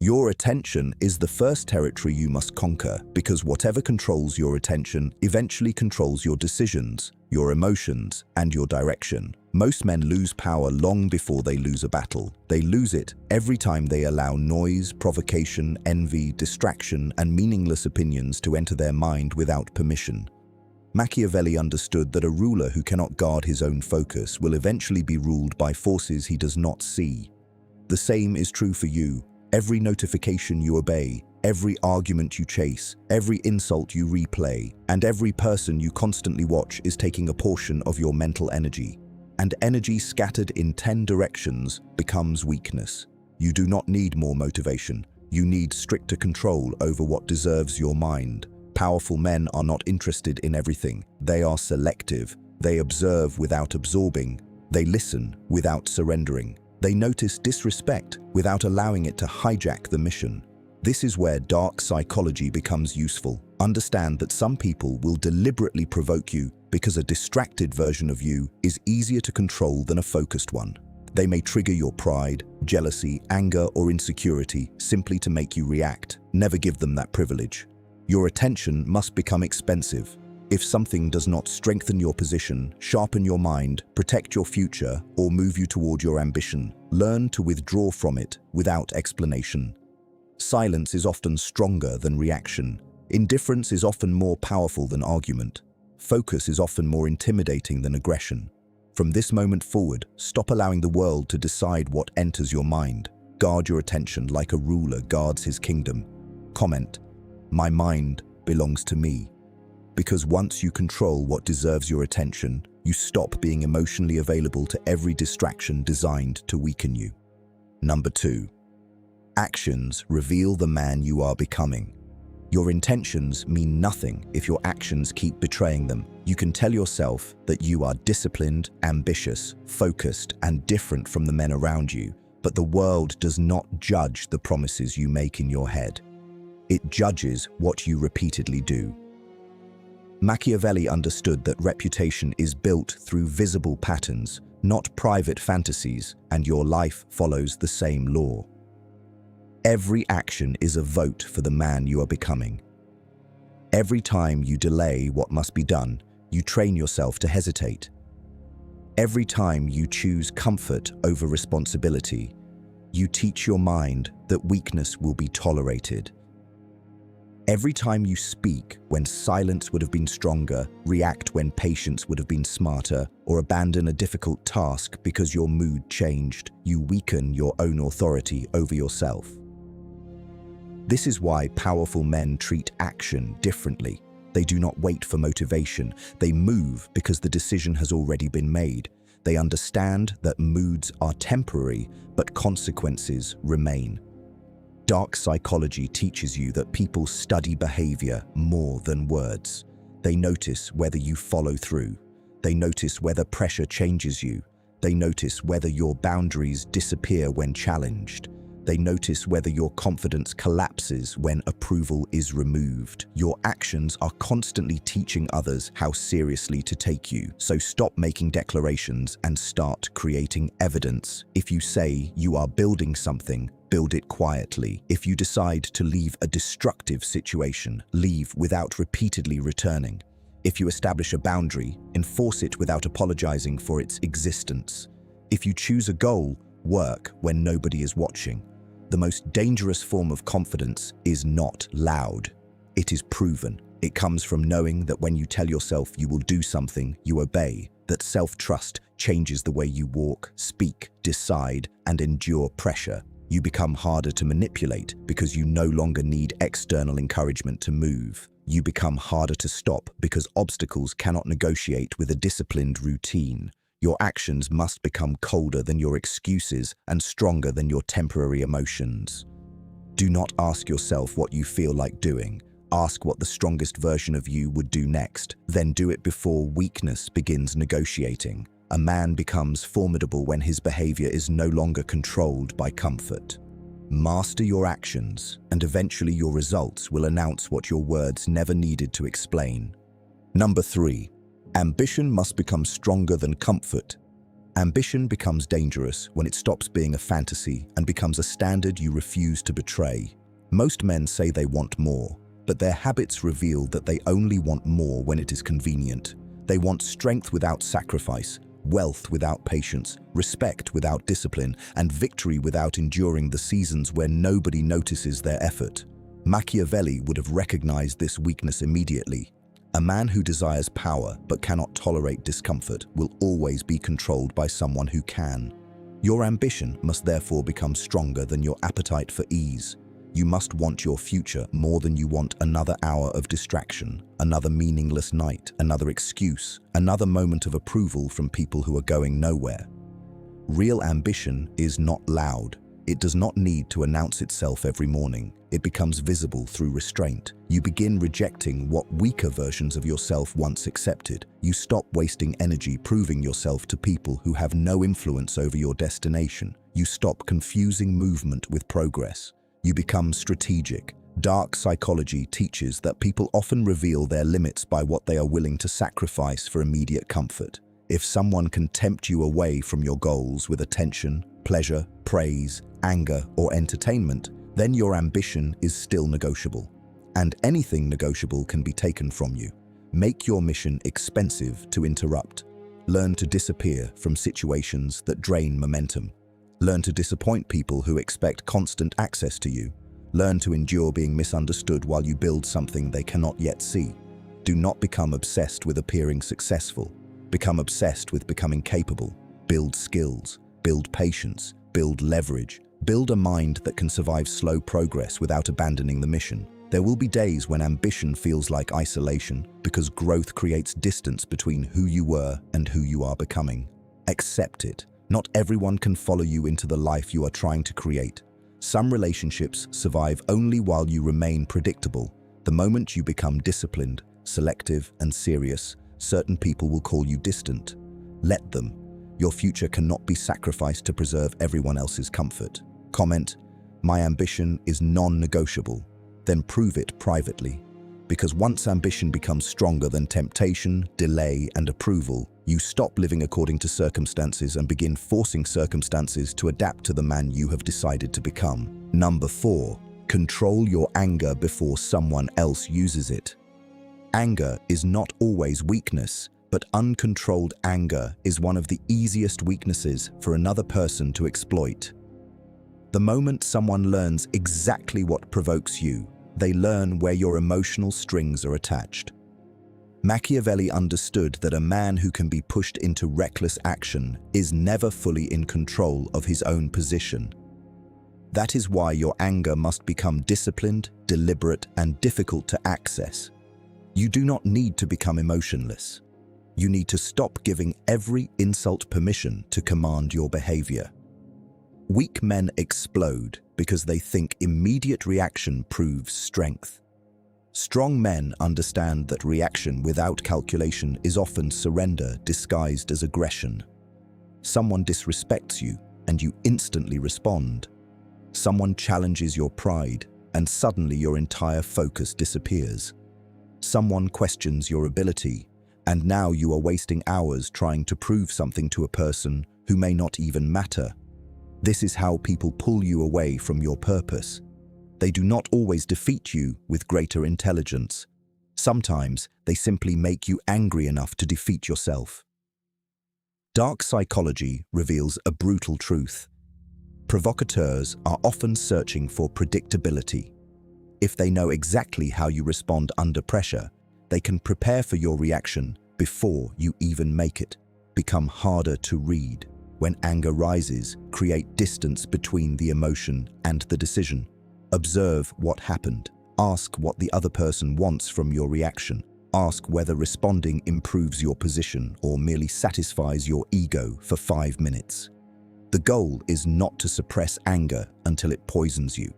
Your attention is the first territory you must conquer, because whatever controls your attention eventually controls your decisions, your emotions, and your direction. Most men lose power long before they lose a battle. They lose it every time they allow noise, provocation, envy, distraction, and meaningless opinions to enter their mind without permission. Machiavelli understood that a ruler who cannot guard his own focus will eventually be ruled by forces he does not see. The same is true for you. Every notification you obey, every argument you chase, every insult you replay, and every person you constantly watch is taking a portion of your mental energy. And energy scattered in 10 directions becomes weakness. You do not need more motivation. You need stricter control over what deserves your mind. Powerful men are not interested in everything. They are selective. They observe without absorbing. They listen without surrendering. They notice disrespect without allowing it to hijack the mission. This is where dark psychology becomes useful. Understand that some people will deliberately provoke you because a distracted version of you is easier to control than a focused one. They may trigger your pride, jealousy, anger, or insecurity simply to make you react. Never give them that privilege. Your attention must become expensive. If something does not strengthen your position, sharpen your mind, protect your future, or move you toward your ambition, learn to withdraw from it without explanation. Silence is often stronger than reaction. Indifference is often more powerful than argument. Focus is often more intimidating than aggression. From this moment forward, stop allowing the world to decide what enters your mind. Guard your attention like a ruler guards his kingdom. Comment, "My mind belongs to me." Because once you control what deserves your attention, you stop being emotionally available to every distraction designed to weaken you. Number 2. Actions reveal the man you are becoming. Your intentions mean nothing if your actions keep betraying them. You can tell yourself that you are disciplined, ambitious, focused, and different from the men around you, but the world does not judge the promises you make in your head. It judges what you repeatedly do. Machiavelli understood that reputation is built through visible patterns, not private fantasies, and your life follows the same law. Every action is a vote for the man you are becoming. Every time you delay what must be done, you train yourself to hesitate. Every time you choose comfort over responsibility, you teach your mind that weakness will be tolerated. Every time you speak when silence would have been stronger, react when patience would have been smarter, or abandon a difficult task because your mood changed, you weaken your own authority over yourself. This is why powerful men treat action differently. They do not wait for motivation. They move because the decision has already been made. They understand that moods are temporary, but consequences remain. Dark psychology teaches you that people study behavior more than words. They notice whether you follow through. They notice whether pressure changes you. They notice whether your boundaries disappear when challenged. They notice whether your confidence collapses when approval is removed. Your actions are constantly teaching others how seriously to take you. So stop making declarations and start creating evidence. If you say you are building something, build it quietly. If you decide to leave a destructive situation, leave without repeatedly returning. If you establish a boundary, enforce it without apologizing for its existence. If you choose a goal, work when nobody is watching. The most dangerous form of confidence is not loud. It is proven. It comes from knowing that when you tell yourself you will do something, you obey. That self-trust changes the way you walk, speak, decide, and endure pressure. You become harder to manipulate because you no longer need external encouragement to move. You become harder to stop because obstacles cannot negotiate with a disciplined routine. Your actions must become colder than your excuses and stronger than your temporary emotions. Do not ask yourself what you feel like doing. Ask what the strongest version of you would do next. Then do it before weakness begins negotiating. A man becomes formidable when his behavior is no longer controlled by comfort. Master your actions, and eventually your results will announce what your words never needed to explain. Number 3. Ambition must become stronger than comfort. Ambition becomes dangerous when it stops being a fantasy and becomes a standard you refuse to betray. Most men say they want more, but their habits reveal that they only want more when it is convenient. They want strength without sacrifice, wealth without patience, respect without discipline, and victory without enduring the seasons where nobody notices their effort. Machiavelli would have recognized this weakness immediately. A man who desires power but cannot tolerate discomfort will always be controlled by someone who can. Your ambition must therefore become stronger than your appetite for ease. You must want your future more than you want another hour of distraction, another meaningless night, another excuse, another moment of approval from people who are going nowhere. Real ambition is not loud. It does not need to announce itself every morning. It becomes visible through restraint. You begin rejecting what weaker versions of yourself once accepted. You stop wasting energy proving yourself to people who have no influence over your destination. You stop confusing movement with progress. You become strategic. Dark psychology teaches that people often reveal their limits by what they are willing to sacrifice for immediate comfort. If someone can tempt you away from your goals with attention, pleasure, praise, anger, or entertainment, then your ambition is still negotiable. And anything negotiable can be taken from you. Make your mission expensive to interrupt. Learn to disappear from situations that drain momentum. Learn to disappoint people who expect constant access to you. Learn to endure being misunderstood while you build something they cannot yet see. Do not become obsessed with appearing successful. Become obsessed with becoming capable. Build skills. Build patience. Build leverage. Build a mind that can survive slow progress without abandoning the mission. There will be days when ambition feels like isolation because growth creates distance between who you were and who you are becoming. Accept it. Not everyone can follow you into the life you are trying to create. Some relationships survive only while you remain predictable. The moment you become disciplined, selective, and serious, certain people will call you distant. Let them. Your future cannot be sacrificed to preserve everyone else's comfort. Comment, "My ambition is non-negotiable." Then prove it privately. Because once ambition becomes stronger than temptation, delay, and approval, you stop living according to circumstances and begin forcing circumstances to adapt to the man you have decided to become. Number 4, control your anger before someone else uses it. Anger is not always weakness, but uncontrolled anger is one of the easiest weaknesses for another person to exploit. The moment someone learns exactly what provokes you, they learn where your emotional strings are attached. Machiavelli understood that a man who can be pushed into reckless action is never fully in control of his own position. That is why your anger must become disciplined, deliberate, and difficult to access. You do not need to become emotionless. You need to stop giving every insult permission to command your behavior. Weak men explode because they think immediate reaction proves strength. Strong men understand that reaction without calculation is often surrender disguised as aggression. Someone disrespects you and you instantly respond. Someone challenges your pride and suddenly your entire focus disappears. Someone questions your ability and now you are wasting hours trying to prove something to a person who may not even matter. This is how people pull you away from your purpose. They do not always defeat you with greater intelligence. Sometimes they simply make you angry enough to defeat yourself. Dark psychology reveals a brutal truth. Provocateurs are often searching for predictability. If they know exactly how you respond under pressure, they can prepare for your reaction before you even make it. Become harder to read. When anger rises, create distance between the emotion and the decision. Observe what happened. Ask what the other person wants from your reaction. Ask whether responding improves your position or merely satisfies your ego for 5 minutes. The goal is not to suppress anger until it poisons you.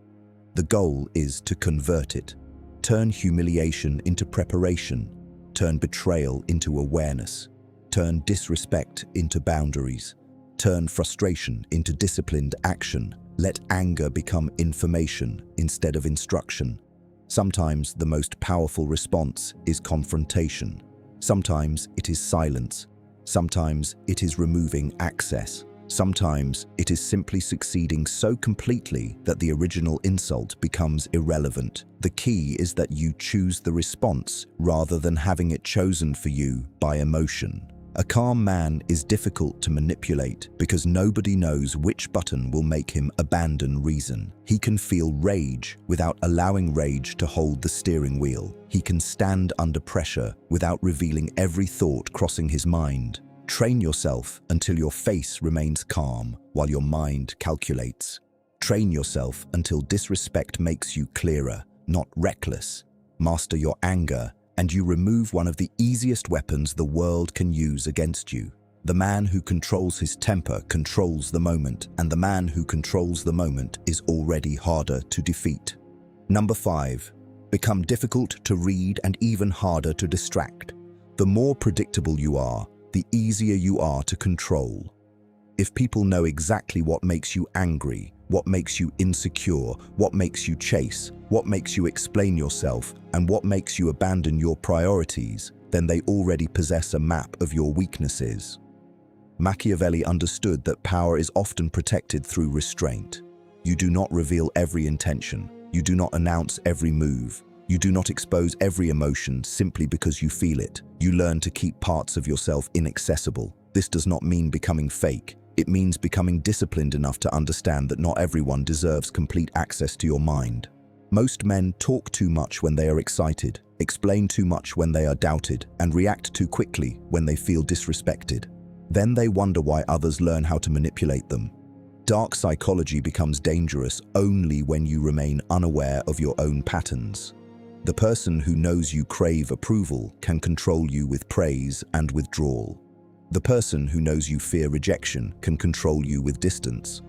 The goal is to convert it. Turn humiliation into preparation. Turn betrayal into awareness. Turn disrespect into boundaries. Turn frustration into disciplined action. Let anger become information instead of instruction. Sometimes the most powerful response is confrontation. Sometimes it is silence. Sometimes it is removing access. Sometimes it is simply succeeding so completely that the original insult becomes irrelevant. The key is that you choose the response rather than having it chosen for you by emotion. A calm man is difficult to manipulate because nobody knows which button will make him abandon reason. He can feel rage without allowing rage to hold the steering wheel. He can stand under pressure without revealing every thought crossing his mind. Train yourself until your face remains calm while your mind calculates. Train yourself until disrespect makes you clearer, not reckless. Master your anger, and you remove one of the easiest weapons the world can use against you. The man who controls his temper controls the moment, and the man who controls the moment is already harder to defeat. Number 5. Become difficult to read and even harder to distract. The more predictable you are, the easier you are to control. If people know exactly what makes you angry, what makes you insecure, what makes you chase, what makes you explain yourself, and what makes you abandon your priorities, then they already possess a map of your weaknesses. Machiavelli understood that power is often protected through restraint. You do not reveal every intention. You do not announce every move. You do not expose every emotion simply because you feel it. You learn to keep parts of yourself inaccessible. This does not mean becoming fake. It means becoming disciplined enough to understand that not everyone deserves complete access to your mind. Most men talk too much when they are excited, explain too much when they are doubted, and react too quickly when they feel disrespected. Then they wonder why others learn how to manipulate them. Dark psychology becomes dangerous only when you remain unaware of your own patterns. The person who knows you crave approval can control you with praise and withdrawal. The person who knows you fear rejection can control you with distance.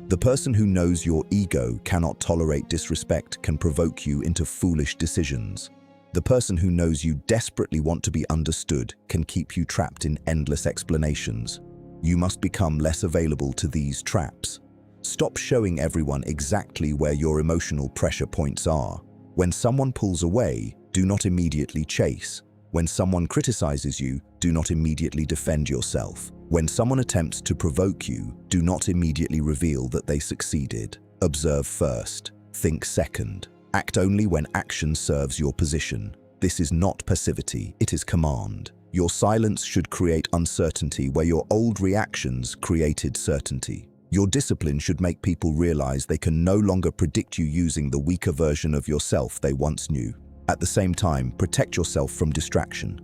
The person who knows your ego cannot tolerate disrespect can provoke you into foolish decisions. The person who knows you desperately want to be understood can keep you trapped in endless explanations. You must become less available to these traps. Stop showing everyone exactly where your emotional pressure points are. When someone pulls away, do not immediately chase. When someone criticizes you, do not immediately defend yourself. When someone attempts to provoke you, do not immediately reveal that they succeeded. Observe first, think second. Act only when action serves your position. This is not passivity, it is command. Your silence should create uncertainty where your old reactions created certainty. Your discipline should make people realize they can no longer predict you using the weaker version of yourself they once knew. At the same time, protect yourself from distraction.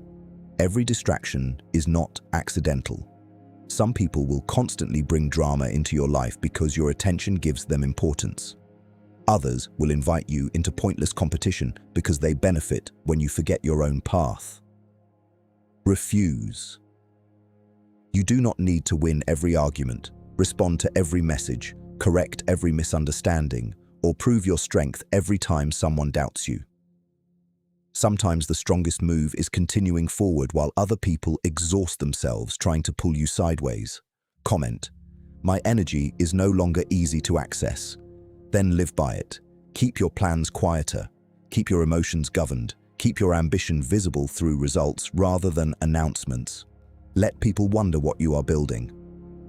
Every distraction is not accidental. Some people will constantly bring drama into your life because your attention gives them importance. Others will invite you into pointless competition because they benefit when you forget your own path. Refuse. You do not need to win every argument, respond to every message, correct every misunderstanding, or prove your strength every time someone doubts you. Sometimes the strongest move is continuing forward while other people exhaust themselves trying to pull you sideways. Comment: "My energy is no longer easy to access." Then live by it. Keep your plans quieter. Keep your emotions governed. Keep your ambition visible through results rather than announcements. Let people wonder what you are building.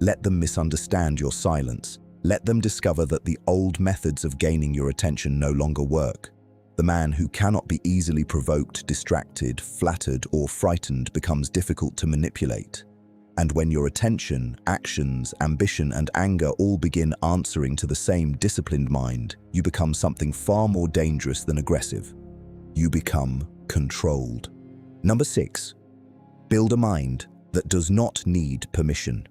Let them misunderstand your silence. Let them discover that the old methods of gaining your attention no longer work. The man who cannot be easily provoked, distracted, flattered, or frightened becomes difficult to manipulate. And when your attention, actions, ambition, and anger all begin answering to the same disciplined mind, you become something far more dangerous than aggressive. You become controlled. Number 6. Build a mind that does not need permission.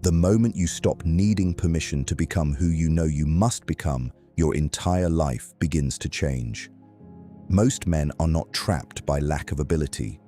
The moment you stop needing permission to become who you know you must become, your entire life begins to change. Most men are not trapped by lack of ability.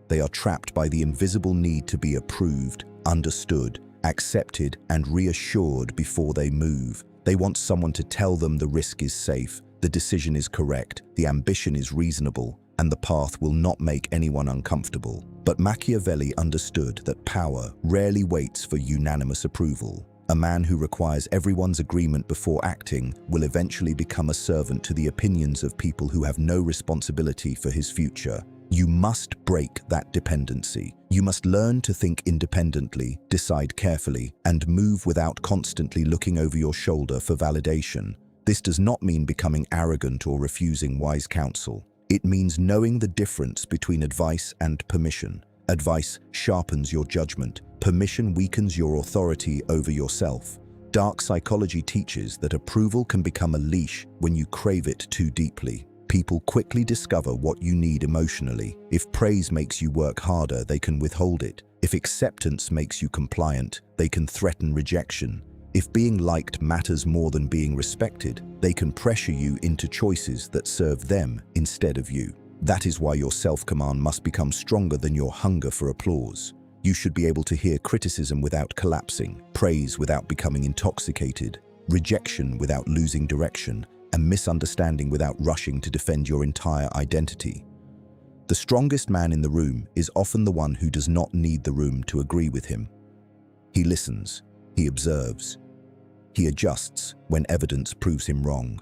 They are trapped by the invisible need to be approved, understood, accepted, and reassured before they move. They want someone to tell them the risk is safe, the decision is correct, the ambition is reasonable, and the path will not make anyone uncomfortable. But Machiavelli understood that power rarely waits for unanimous approval. A man who requires everyone's agreement before acting will eventually become a servant to the opinions of people who have no responsibility for his future. You must break that dependency. You must learn to think independently, decide carefully, and move without constantly looking over your shoulder for validation. This does not mean becoming arrogant or refusing wise counsel. It means knowing the difference between advice and permission. Advice sharpens your judgment. Permission weakens your authority over yourself. Dark psychology teaches that approval can become a leash when you crave it too deeply. People quickly discover what you need emotionally. If praise makes you work harder, they can withhold it. If acceptance makes you compliant, they can threaten rejection. If being liked matters more than being respected, they can pressure you into choices that serve them instead of you. That is why your self-command must become stronger than your hunger for applause. You should be able to hear criticism without collapsing, praise without becoming intoxicated, rejection without losing direction, and misunderstanding without rushing to defend your entire identity. The strongest man in the room is often the one who does not need the room to agree with him. He listens, he observes, he adjusts when evidence proves him wrong.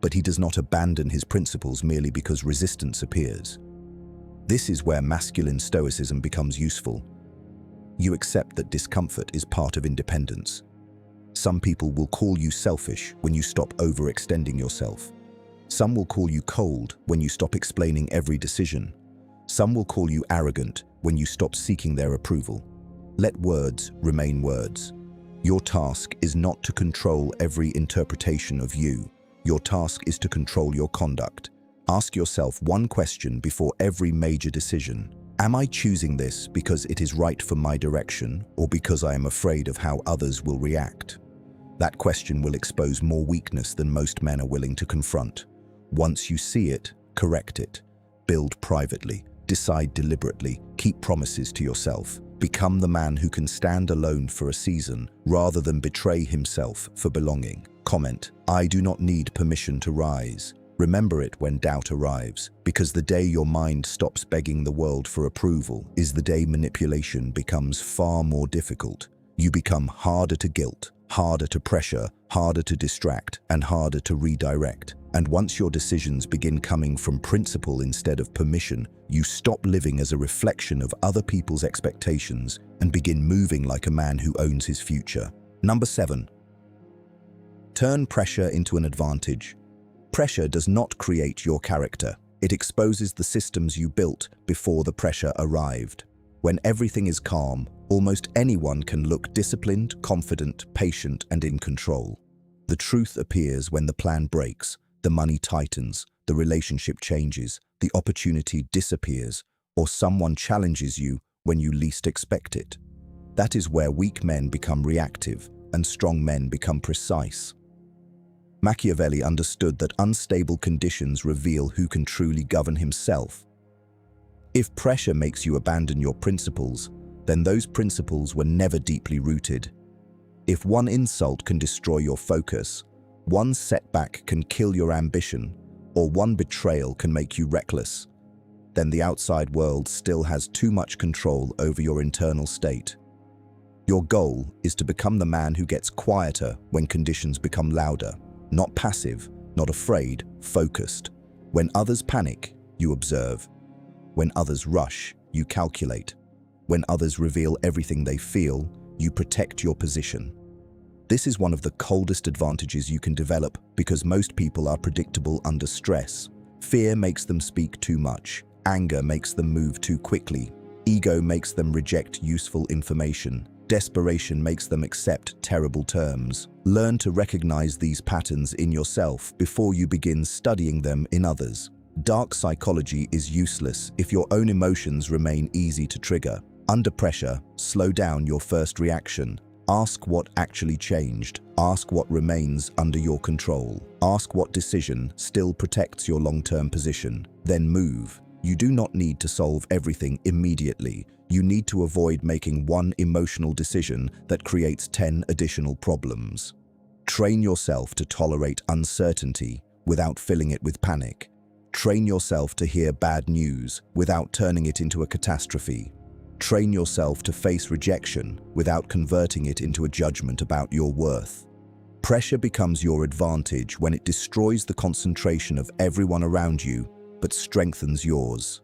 But he does not abandon his principles merely because resistance appears. This is where masculine stoicism becomes useful. You accept that discomfort is part of independence. Some people will call you selfish when you stop overextending yourself. Some will call you cold when you stop explaining every decision. Some will call you arrogant when you stop seeking their approval. Let words remain words. Your task is not to control every interpretation of you. Your task is to control your conduct. Ask yourself one question before every major decision. Am I choosing this because it is right for my direction or because I am afraid of how others will react? That question will expose more weakness than most men are willing to confront. Once you see it, correct it. Build privately, decide deliberately, keep promises to yourself. Become the man who can stand alone for a season rather than betray himself for belonging. Comment, I do not need permission to rise. Remember it when doubt arrives, because the day your mind stops begging the world for approval is the day manipulation becomes far more difficult. You become harder to guilt, harder to pressure, harder to distract, and harder to redirect. And once your decisions begin coming from principle instead of permission, you stop living as a reflection of other people's expectations and begin moving like a man who owns his future. Number 7. Turn pressure into an advantage. Pressure does not create your character. It exposes the systems you built before the pressure arrived. When everything is calm, almost anyone can look disciplined, confident, patient, and in control. The truth appears when the plan breaks, the money tightens, the relationship changes, the opportunity disappears, or someone challenges you when you least expect it. That is where weak men become reactive and strong men become precise. Machiavelli understood that unstable conditions reveal who can truly govern himself. If pressure makes you abandon your principles, then those principles were never deeply rooted. If one insult can destroy your focus, one setback can kill your ambition, or one betrayal can make you reckless, then the outside world still has too much control over your internal state. Your goal is to become the man who gets quieter when conditions become louder. Not passive, not afraid, focused. When others panic, you observe. When others rush, you calculate. When others reveal everything they feel, you protect your position. This is one of the coldest advantages you can develop because most people are predictable under stress. Fear makes them speak too much. Anger makes them move too quickly. Ego makes them reject useful information. Desperation makes them accept terrible terms. Learn to recognize these patterns in yourself before you begin studying them in others. Dark psychology is useless if your own emotions remain easy to trigger. Under pressure, slow down your first reaction. Ask what actually changed. Ask what remains under your control. Ask what decision still protects your long-term position. Then move. You do not need to solve everything immediately. You need to avoid making one emotional decision that creates 10 additional problems. Train yourself to tolerate uncertainty without filling it with panic. Train yourself to hear bad news without turning it into a catastrophe. Train yourself to face rejection without converting it into a judgment about your worth. Pressure becomes your advantage when it destroys the concentration of everyone around you, but strengthens yours.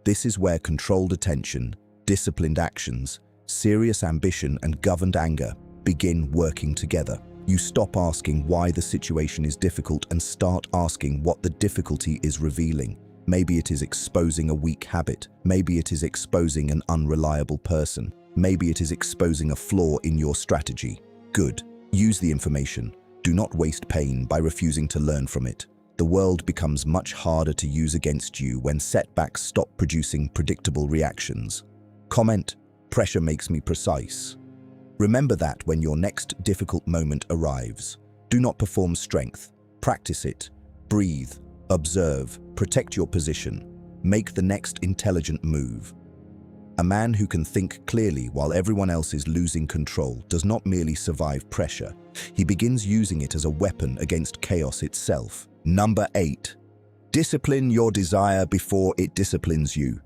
This is where controlled attention, disciplined actions, serious ambition, and governed anger begin working together. You stop asking why the situation is difficult and start asking what the difficulty is revealing. Maybe it is exposing a weak habit. Maybe it is exposing an unreliable person. Maybe it is exposing a flaw in your strategy. Good. Use the information. Do not waste pain by refusing to learn from it. The world becomes much harder to use against you when setbacks stop producing predictable reactions. Comment, pressure makes me precise. Remember that when your next difficult moment arrives. Do not perform strength. Practice it. Breathe. Observe. Protect your position. Make the next intelligent move. A man who can think clearly while everyone else is losing control does not merely survive pressure. He begins using it as a weapon against chaos itself. Number 8. Discipline your desire before it disciplines you.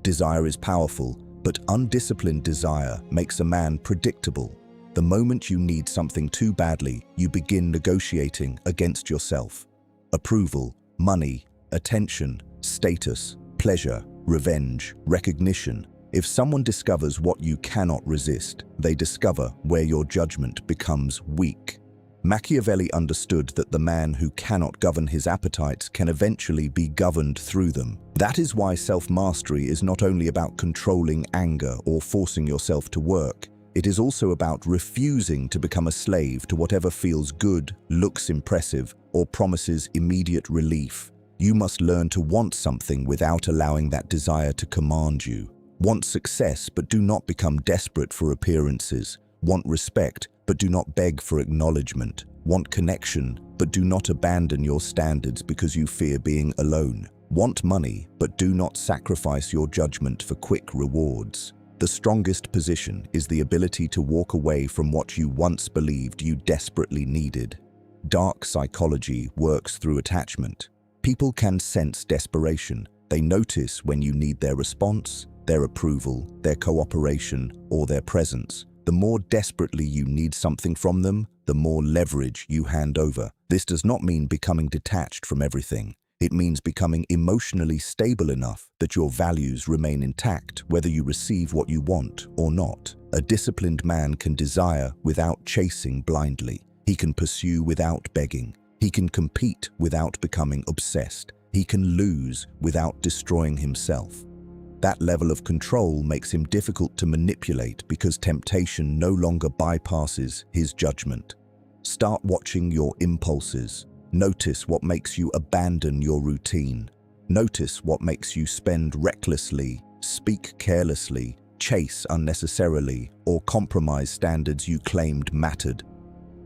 Desire is powerful, but undisciplined desire makes a man predictable. The moment you need something too badly, you begin negotiating against yourself. Approval, money, attention, status, pleasure, revenge, recognition. If someone discovers what you cannot resist, they discover where your judgment becomes weak. Machiavelli understood that the man who cannot govern his appetites can eventually be governed through them. That is why self-mastery is not only about controlling anger or forcing yourself to work. It is also about refusing to become a slave to whatever feels good, looks impressive, or promises immediate relief. You must learn to want something without allowing that desire to command you. Want success, but do not become desperate for appearances. Want respect, but do not beg for acknowledgement. Want connection, but do not abandon your standards because you fear being alone. Want money, but do not sacrifice your judgment for quick rewards. The strongest position is the ability to walk away from what you once believed you desperately needed. Dark psychology works through attachment. People can sense desperation. They notice when you need their response, their approval, their cooperation, or their presence. The more desperately you need something from them, the more leverage you hand over. This does not mean becoming detached from everything. It means becoming emotionally stable enough that your values remain intact, whether you receive what you want or not. A disciplined man can desire without chasing blindly. He can pursue without begging. He can compete without becoming obsessed. He can lose without destroying himself. That level of control makes him difficult to manipulate because temptation no longer bypasses his judgment. Start watching your impulses. Notice what makes you abandon your routine. Notice what makes you spend recklessly, speak carelessly, chase unnecessarily, or compromise standards you claimed mattered.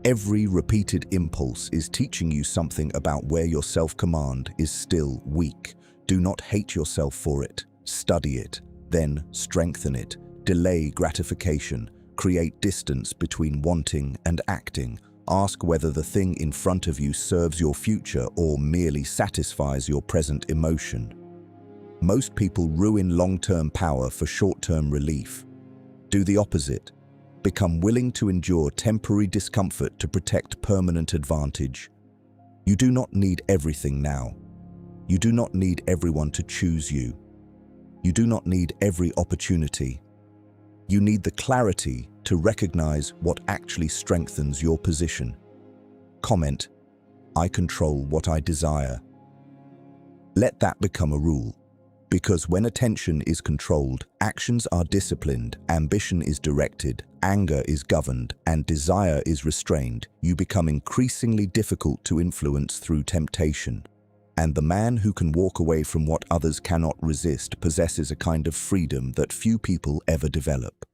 Every repeated impulse is teaching you something about where your self-command is still weak. Do not hate yourself for it. Study it, then strengthen it. Delay gratification. Create distance between wanting and acting. Ask whether the thing in front of you serves your future or merely satisfies your present emotion. Most people ruin long-term power for short-term relief. Do the opposite. Become willing to endure temporary discomfort to protect permanent advantage. You do not need everything now. You do not need everyone to choose you. You do not need every opportunity. You need the clarity to recognize what actually strengthens your position. Comment, I control what I desire. Let that become a rule. Because when attention is controlled, actions are disciplined, ambition is directed, anger is governed, and desire is restrained, you become increasingly difficult to influence through temptation. And the man who can walk away from what others cannot resist possesses a kind of freedom that few people ever develop.